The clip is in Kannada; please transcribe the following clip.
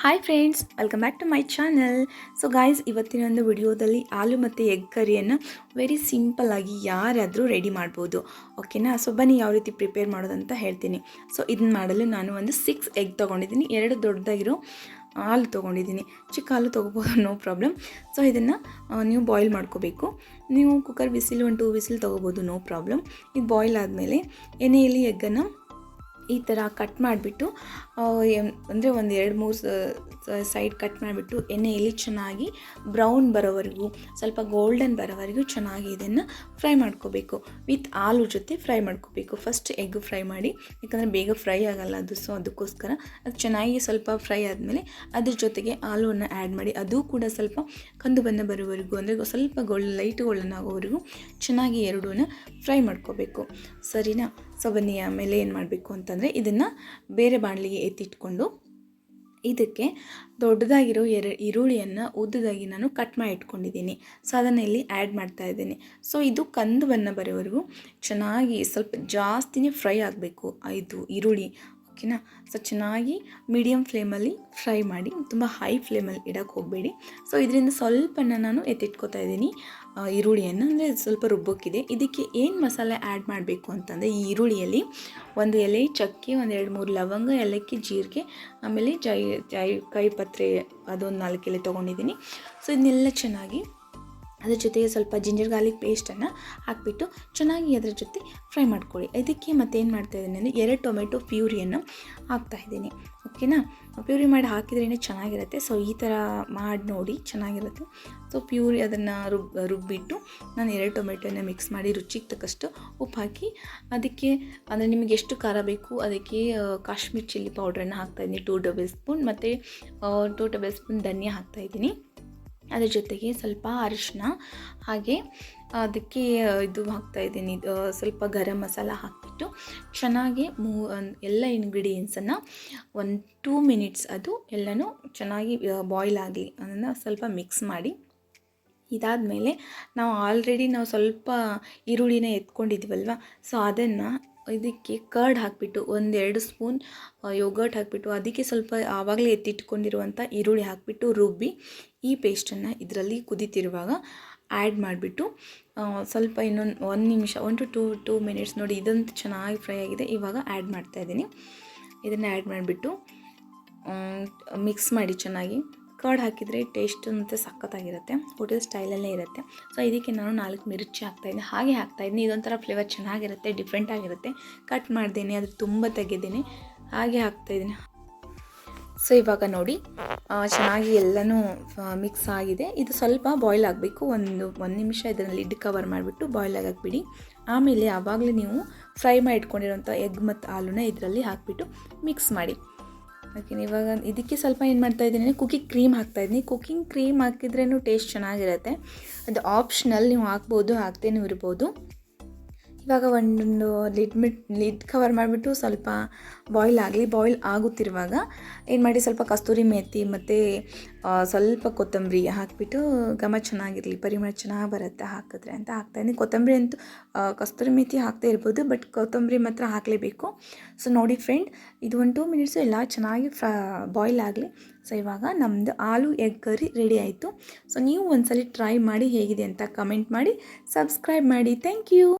Hi friends, welcome back to my channel. So guys, ಇವತ್ತಿನ ಒಂದು ವಿಡಿಯೋದಲ್ಲಿ ಆಲೂ ಮತ್ತು ಎಗ್ ಕರಿಯನ್ನು ವೆರಿ ಸಿಂಪಲ್ಲಾಗಿ ಯಾರಾದರೂ ರೆಡಿ ಮಾಡ್ಬೋದು. ಓಕೆನಾ? ಸೊ ಬನ್ನಿ ಯಾವ ರೀತಿ ಪ್ರಿಪೇರ್ ಮಾಡೋದಂತ ಹೇಳ್ತೀನಿ. ಸೊ ಇದನ್ನ ಮಾಡಲು ನಾನು ಒಂದು 6 ಎಗ್ ತೊಗೊಂಡಿದ್ದೀನಿ. 2 ದೊಡ್ಡದಾಗಿರೋ ಹಾಲು ತೊಗೊಂಡಿದ್ದೀನಿ. ಚಿಕ್ಕ ಹಾಲು ತೊಗೋಬೋದು, ನೋ ಪ್ರಾಬ್ಲಮ್. ಸೊ ಇದನ್ನು ನೀವು ಬಾಯ್ಲ್ ಮಾಡ್ಕೋಬೇಕು. ನೀವು ಕುಕ್ಕರ್ ವಿಸಿಲ್ 1-2 ವಿಸಿಲ್ ತೊಗೋಬೋದು, ನೋ ಪ್ರಾಬ್ಲಮ್. ಇದು ಬಾಯ್ಲ್ ಆದಮೇಲೆ ಎಣ್ಣೆಯಲ್ಲಿ ಎಗ್ಗನ್ನು ಈ ಥರ ಕಟ್ ಮಾಡಿಬಿಟ್ಟು ಅಂದರೆ ಒಂದು 2-3 ಸೈಡ್ ಕಟ್ ಮಾಡಿಬಿಟ್ಟು ಎಣ್ಣೆಯಲ್ಲಿ ಚೆನ್ನಾಗಿ ಬ್ರೌನ್ ಬರೋವರೆಗೂ, ಸ್ವಲ್ಪ ಗೋಲ್ಡನ್ ಬರೋವರೆಗೂ ಚೆನ್ನಾಗಿ ಇದನ್ನು ಫ್ರೈ ಮಾಡ್ಕೋಬೇಕು. ವಿತ್ ಆಲೂ ಜೊತೆ ಫ್ರೈ ಮಾಡ್ಕೋಬೇಕು. ಫಸ್ಟ್ ಎಗ್ ಫ್ರೈ ಮಾಡಿ, ಯಾಕಂದರೆ ಬೇಗ ಫ್ರೈ ಆಗೋಲ್ಲ ಅದು. ಸೊ ಅದಕ್ಕೋಸ್ಕರ ಅದು ಚೆನ್ನಾಗಿ ಸ್ವಲ್ಪ ಫ್ರೈ ಆದಮೇಲೆ ಅದ್ರ ಜೊತೆಗೆ ಆಲೂವನ್ನು ಆ್ಯಡ್ ಮಾಡಿ, ಅದು ಕೂಡ ಸ್ವಲ್ಪ ಕಂದು ಬಣ್ಣ ಬರೋವರೆಗೂ, ಅಂದರೆ ಸ್ವಲ್ಪ ಲೈಟ್ ಗೋಲ್ಡನ್ ಆಗೋವರೆಗೂ ಚೆನ್ನಾಗಿ ಎರಡೂ ಫ್ರೈ ಮಾಡ್ಕೋಬೇಕು. ಸರಿನಾ? ಸೊ ಬನ್ನಿ ಆಮೇಲೆ ಏನು ಮಾಡಬೇಕು ಅಂತಂದರೆ, ಇದನ್ನು ಬೇರೆ ಬಾಣಲಿಗೆ ಎತ್ತಿಟ್ಕೊಂಡು ಇದಕ್ಕೆ ದೊಡ್ಡದಾಗಿರೋ ಈರುಳ್ಳಿಯನ್ನು ಉದ್ದದಾಗಿ ನಾನು ಕಟ್ ಮಾಡಿ ಇಟ್ಕೊಂಡಿದ್ದೀನಿ. ಸೊ ಅದನ್ನು ಇಲ್ಲಿ ಆ್ಯಡ್ ಮಾಡ್ತಾ ಇದ್ದೀನಿ. ಸೊ ಇದು ಕಂದು ಬಣ್ಣ ಬರೋವರೆಗೂ ಚೆನ್ನಾಗಿ ಸ್ವಲ್ಪ ಜಾಸ್ತಿನೇ ಫ್ರೈ ಆಗಬೇಕು ಇದು ಈರುಳ್ಳಿ. ಓಕೆನಾ? ಸೊ ಚೆನ್ನಾಗಿ ಮೀಡಿಯಮ್ ಫ್ಲೇಮಲ್ಲಿ ಫ್ರೈ ಮಾಡಿ, ತುಂಬ ಹೈ ಫ್ಲೇಮಲ್ಲಿ ಇಡೋಕ್ಕೆ ಹೋಗಬೇಡಿ. ಸೊ ಇದರಿಂದ ಸ್ವಲ್ಪನ ನಾನು ಎತ್ತಿಟ್ಕೋತಾ ಇದ್ದೀನಿ ಈರುಳ್ಳಿಯನ್ನು, ಅಂದರೆ ಸ್ವಲ್ಪ ರುಬ್ಬೋಕ್ಕಿದೆ. ಇದಕ್ಕೆ ಏನು ಮಸಾಲೆ ಆ್ಯಡ್ ಮಾಡಬೇಕು ಅಂತಂದರೆ, ಈ ಈರುಳ್ಳಿಯಲ್ಲಿ 1 ಎಲೆ ಚಕ್ಕೆ, 1-2-3 ಲವಂಗ, ಏಲಕ್ಕಿ, ಜೀರಿಗೆ, ಆಮೇಲೆ ಕೈ ಪತ್ರೆ ಅದೊಂದು 4 ಎಲೆ ತೊಗೊಂಡಿದ್ದೀನಿ. ಸೊ ಇದನ್ನೆಲ್ಲ ಚೆನ್ನಾಗಿ ಅದ್ರ ಜೊತೆಗೆ ಸ್ವಲ್ಪ ಜಿಂಜರ್ ಗಾರ್ಲಿಕ್ ಪೇಸ್ಟನ್ನು ಹಾಕಿಬಿಟ್ಟು ಚೆನ್ನಾಗಿ ಅದರ ಜೊತೆ ಫ್ರೈ ಮಾಡ್ಕೊಳ್ಳಿ. ಇದಕ್ಕೆ ಮತ್ತೇನು ಮಾಡ್ತಾಯಿದ್ದೀನಿ ಅಂದರೆ 2 ಟೊಮೆಟೊ ಪ್ಯೂರಿಯನ್ನು ಹಾಕ್ತಾಯಿದ್ದೀನಿ. ಓಕೆನಾ? ಪ್ಯೂರಿ ಮಾಡಿ ಹಾಕಿದ್ರೇ ಚೆನ್ನಾಗಿರುತ್ತೆ. ಸೊ ಈ ಥರ ಮಾಡಿ ನೋಡಿ, ಚೆನ್ನಾಗಿರುತ್ತೆ. ಸೊ ಪ್ಯೂರಿ ಅದನ್ನು ರುಬ್ಬಿಟ್ಟು ನಾನು 2 ಟೊಮೆಟೊನ ಮಿಕ್ಸ್ ಮಾಡಿ ರುಚಿಗೆ ತಕ್ಕಷ್ಟು ಉಪ್ಪು ಹಾಕಿ, ಅದಕ್ಕೆ ಅಂದರೆ ನಿಮಗೆ ಎಷ್ಟು ಖಾರ ಬೇಕು ಅದಕ್ಕೆ ಕಾಶ್ಮೀರ್ ಚಿಲ್ಲಿ ಪೌಡ್ರನ್ನು ಹಾಕ್ತಾಯಿದ್ದೀನಿ 2 ಟೇಬಲ್ ಸ್ಪೂನ್, ಮತ್ತು 2 ಟೇಬಲ್ ಸ್ಪೂನ್ ಧನಿಯಾ ಹಾಕ್ತಾಯಿದ್ದೀನಿ. ಅದ್ರ ಜೊತೆಗೆ ಸ್ವಲ್ಪ ಅರಿಶಿನ, ಹಾಗೆ ಅದಕ್ಕೆ ಇದು ಹಾಕ್ತಾಯಿದ್ದೀನಿ ಸ್ವಲ್ಪ ಗರಂ ಮಸಾಲ ಹಾಕಿಬಿಟ್ಟು ಚೆನ್ನಾಗಿ ಎಲ್ಲ ಇಂಗ್ರೀಡಿಯೆಂಟ್ಸನ್ನು 1-2 ಮಿನಿಟ್ಸ್ ಅದು ಎಲ್ಲನೂ ಚೆನ್ನಾಗಿ ಬಾಯ್ಲ್ ಆಗಲಿ, ಅದನ್ನು ಸ್ವಲ್ಪ ಮಿಕ್ಸ್ ಮಾಡಿ. ಇದಾದಮೇಲೆ ನಾವು ಸ್ವಲ್ಪ ಈರುಳ್ಳಿನ ಎತ್ಕೊಂಡಿದ್ವಲ್ವ, ಸೊ ಅದನ್ನು ಇದಕ್ಕೆ ಕರ್ಡ್ ಹಾಕಿಬಿಟ್ಟು 1-2 ಸ್ಪೂನ್ ಯೋಗರ್ಟ್ ಹಾಕಿಬಿಟ್ಟು, ಅದಕ್ಕೆ ಸ್ವಲ್ಪ ಆವಾಗಲೇ ಎತ್ತಿಟ್ಕೊಂಡಿರುವಂಥ ಈರುಳ್ಳಿ ಹಾಕಿಬಿಟ್ಟು ರುಬ್ಬಿ ಈ ಪೇಸ್ಟನ್ನು ಇದರಲ್ಲಿ ಕುದೀತಿರುವಾಗ ಆ್ಯಡ್ ಮಾಡಿಬಿಟ್ಟು ಸ್ವಲ್ಪ ಇನ್ನೊಂದು 1 ನಿಮಿಷ 1-2 ಮಿನಿಟ್ಸ್ ನೋಡಿ, ಇದಂತೂ ಚೆನ್ನಾಗಿ ಫ್ರೈ ಆಗಿದೆ. ಇವಾಗ ಆ್ಯಡ್ ಮಾಡ್ತಾಯಿದ್ದೀನಿ. ಇದನ್ನು ಆ್ಯಡ್ ಮಾಡಿಬಿಟ್ಟು ಮಿಕ್ಸ್ ಮಾಡಿ ಚೆನ್ನಾಗಿ. ಕರ್ಡ್ ಹಾಕಿದರೆ ಟೇಸ್ಟ್ ಮತ್ತು ಸಖತ್ತಾಗಿರುತ್ತೆ, ಹೋಟೆಲ್ ಸ್ಟೈಲಲ್ಲೇ ಇರುತ್ತೆ. ಸೊ ಇದಕ್ಕೆ ನಾನು 4 ಮಿರ್ಚಿ ಹಾಕ್ತಾಯಿದ್ದೀನಿ, ಹಾಗೆ ಹಾಕ್ತಾಯಿದ್ದೀನಿ. ಇದೊಂಥರ ಫ್ಲೇವರ್ ಚೆನ್ನಾಗಿರುತ್ತೆ, ಡಿಫ್ರೆಂಟಾಗಿರುತ್ತೆ. ಕಟ್ ಮಾಡ್ದೇನೆ, ಅದು ತುಂಬ ತೆಗೆದೇನೆ ಹಾಗೆ ಹಾಕ್ತಾಯಿದ್ದೀನಿ. ಸೊ ಇವಾಗ ನೋಡಿ ಚೆನ್ನಾಗಿ ಎಲ್ಲನೂ ಮಿಕ್ಸ್ ಆಗಿದೆ. ಇದು ಸ್ವಲ್ಪ ಬಾಯ್ಲ್ ಆಗಬೇಕು. ಒಂದು ನಿಮಿಷ ಇದನ್ನು ಲಿಡ್ ಕವರ್ ಮಾಡಿಬಿಟ್ಟು ಬಾಯ್ಲ್ ಆಗಕ್ಕೆ ಬಿಡಿ. ಆಮೇಲೆ ಆವಾಗಲೇ ನೀವು ಫ್ರೈ ಮಾಡಿ ಇಟ್ಕೊಂಡಿರೋಂಥ ಎಗ್ ಮತ್ತು ಆಲೂನ ಇದರಲ್ಲಿ ಹಾಕಿಬಿಟ್ಟು ಮಿಕ್ಸ್ ಮಾಡಿ. ಓಕೆ, ಇವಾಗ ಇದಕ್ಕೆ ಸ್ವಲ್ಪ ಏನು ಮಾಡ್ತಾಯಿದ್ದೀನಿ ಅಂದರೆ ಕುಕ್ಕಿಂಗ್ ಕ್ರೀಮ್ ಹಾಕ್ತಾಯಿದ್ದೀನಿ. ಕುಕ್ಕಿಂಗ್ ಕ್ರೀಮ್ ಹಾಕಿದ್ರೂ ಟೇಸ್ಟ್ ಚೆನ್ನಾಗಿರುತ್ತೆ. ಅದು ಆಪ್ಷನಲ್, ನೀವು ಹಾಕ್ಬೋದು, ಹಾಕ್ತೇನೂ ಇರ್ಬೋದು. ಇವಾಗ ಒಂದು ಲಿಡ್ ಕವರ್ ಮಾಡಿಬಿಟ್ಟು ಸ್ವಲ್ಪ ಬಾಯ್ಲ್ ಆಗಲಿ. ಬಾಯ್ಲ್ ಆಗುತ್ತಿರುವಾಗ ಏನು ಮಾಡಿ, ಸ್ವಲ್ಪ ಕಸ್ತೂರಿ ಮೇಥಿ ಮತ್ತು ಸ್ವಲ್ಪ ಕೊತ್ತಂಬರಿ ಹಾಕಿಬಿಟ್ಟು ಘಮ ಚೆನ್ನಾಗಿರಲಿ, ಪರಿಮಳ ಚೆನ್ನಾಗಿ ಬರುತ್ತೆ ಹಾಕಿದ್ರೆ ಅಂತ ಹಾಕ್ತಾಯಿದ್ದೀನಿ. ಕೊತ್ತಂಬರಿ ಅಂತೂ ಕಸ್ತೂರಿ ಮೇಥಿ ಹಾಕ್ತಾ ಇರ್ಬೋದು, ಬಟ್ ಕೊತ್ತಂಬರಿ ಮಾತ್ರ ಹಾಕಲೇಬೇಕು. ಸೊ ನೋಡಿ ಫ್ರೆಂಡ್, ಇದು 1-2 ಮಿನಿಟ್ಸು ಎಲ್ಲ ಚೆನ್ನಾಗಿ ಬಾಯ್ಲ್ ಆಗಲಿ. ಸೊ ಇವಾಗ ನಮ್ಮದು ಆಲೂ ಎಗ್ ಕರಿ ರೆಡಿ ಆಯಿತು. ಸೊ ನೀವು ಒಂದ್ಸಲಿ ಟ್ರೈ ಮಾಡಿ, ಹೇಗಿದೆ ಅಂತ ಕಮೆಂಟ್ ಮಾಡಿ, ಸಬ್ಸ್ಕ್ರೈಬ್ ಮಾಡಿ. Thank you.